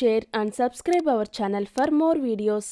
share and subscribe our channel for more videos.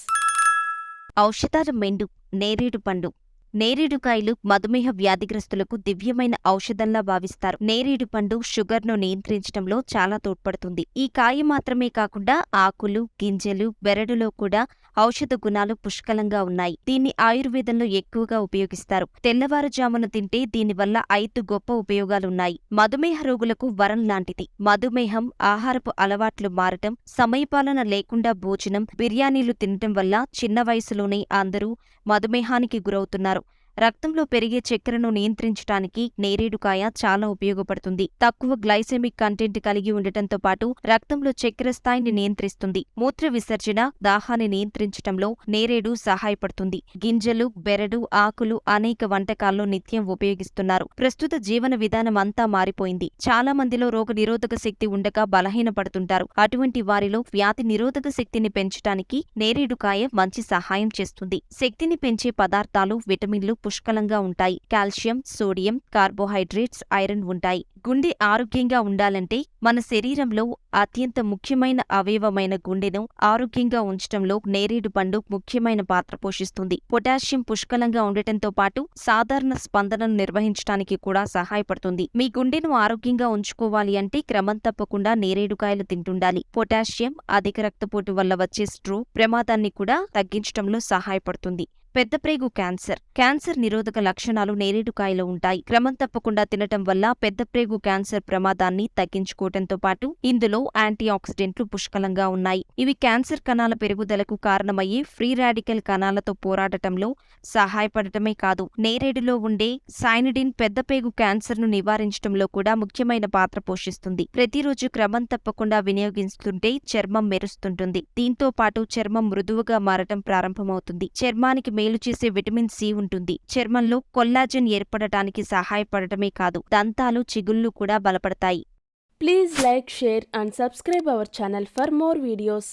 ఔషధాల మెండు నేరేడు పండు. నేరేడుకాయలు మధుమేహ వ్యాధిగ్రస్తులకు దివ్యమైన ఔషధంలా భావిస్తారు. నేరేడు పండు షుగర్ను నియంత్రించడంలో చాలా తోడ్పడుతుంది. ఈ కాయ మాత్రమే కాకుండా ఆకులు, గింజలు, బెరడులో కూడా ఔషధ గుణాలు పుష్కలంగా ఉన్నాయి. దీన్ని ఆయుర్వేదంలో ఎక్కువగా ఉపయోగిస్తారు. తెల్లవారుజామున తింటే దీనివల్ల 5 గొప్ప ఉపయోగాలున్నాయి. మధుమేహ రోగులకు వరం లాంటిది. మధుమేహం, ఆహారపు అలవాట్లు మారటం, సమయపాలన లేకుండా భోజనం, బిర్యానీలు తినటం వల్ల చిన్న వయసులోనే అందరూ మధుమేహానికి గురవుతున్నారు. రక్తంలో పెరిగే చక్కెరను నియంత్రించడానికి నేరేడుకాయ చాలా ఉపయోగపడుతుంది. తక్కువ గ్లైసెమిక్ కంటెంట్ కలిగి ఉండటంతో పాటు రక్తంలో చక్కెర స్థాయిని నియంత్రిస్తుంది. మూత్ర విసర్జన, దాహాన్ని నియంత్రించటంలో నేరేడు సహాయపడుతుంది. గింజలు, బెరడు, ఆకులు అనేక వంటకాల్లో నిత్యం ఉపయోగిస్తున్నారు. ప్రస్తుత జీవన విధానం అంతా మారిపోయింది. చాలా మందిలో రోగ నిరోధక శక్తి ఉండక బలహీనపడుతుంటారు. అటువంటి వారిలో వ్యాధి నిరోధక శక్తిని పెంచడానికి నేరేడుకాయ మంచి సహాయం చేస్తుంది. శక్తిని పెంచే పదార్థాలు, విటమిన్లు పుష్కలంగా ఉంటాయి. కాల్షియం, సోడియం, కార్బోహైడ్రేట్స్, ఐరన్ ఉంటాయి. గుండె ఆరోగ్యంగా ఉండాలంటే మన శరీరంలో అత్యంత ముఖ్యమైన అవయవమైన గుండెను ఆరోగ్యంగా ఉంచటంలో నేరేడు పండు ముఖ్యమైన పాత్ర పోషిస్తుంది. పొటాషియం పుష్కలంగా ఉండటంతో పాటు సాధారణ స్పందనను నిర్వహించడానికి కూడా సహాయపడుతుంది. మీ గుండెను ఆరోగ్యంగా ఉంచుకోవాలి అంటే క్రమం తప్పకుండా నేరేడుకాయలు తింటుండాలి. పొటాషియం అధిక రక్తపోటు వల్ల వచ్చే స్ట్రోక్ ప్రమాదాన్ని కూడా తగ్గించటంలో సహాయపడుతుంది. పెద్దప్రేగు క్యాన్సర్ నిరోధక లక్షణాలు నేరేడుకాయలో ఉంటాయి. క్రమం తప్పకుండా తినటం వల్ల పెద్దప్రేగు క్యాన్సర్ ప్రమాదాన్ని తగ్గించుకోవటంతో పాటు ఇందులో యాంటీ ఆక్సిడెంట్లు పుష్కలంగా ఉన్నాయి. ఇవి క్యాన్సర్ కణాల పెరుగుదలకు కారణమయ్యే ఫ్రీ రాడికల్ కణాలతో పోరాడటంలో సహాయపడటమే కాదు, నేరేడులో ఉండే సైనిడిన్ పెద్దప్రేగు క్యాన్సర్ను నివారించడంలో కూడా ముఖ్యమైన పాత్ర పోషిస్తుంది. ప్రతిరోజు క్రమం తప్పకుండా వినియోగిస్తుంటే చర్మం మెరుస్తుంటుంది. దీంతో పాటు చర్మం మృదువుగా మారటం ప్రారంభమవుతుంది. చర్మానికి మేలు చేసే విటమిన్ సి ఉంటుంది. చర్మంలో కొల్లాజెన్ ఏర్పడటానికి సహాయపడటమే కాదు, దంతాలు, చిగుళ్ళు కూడా బలపడతాయి. Please like, share and subscribe our channel for more videos.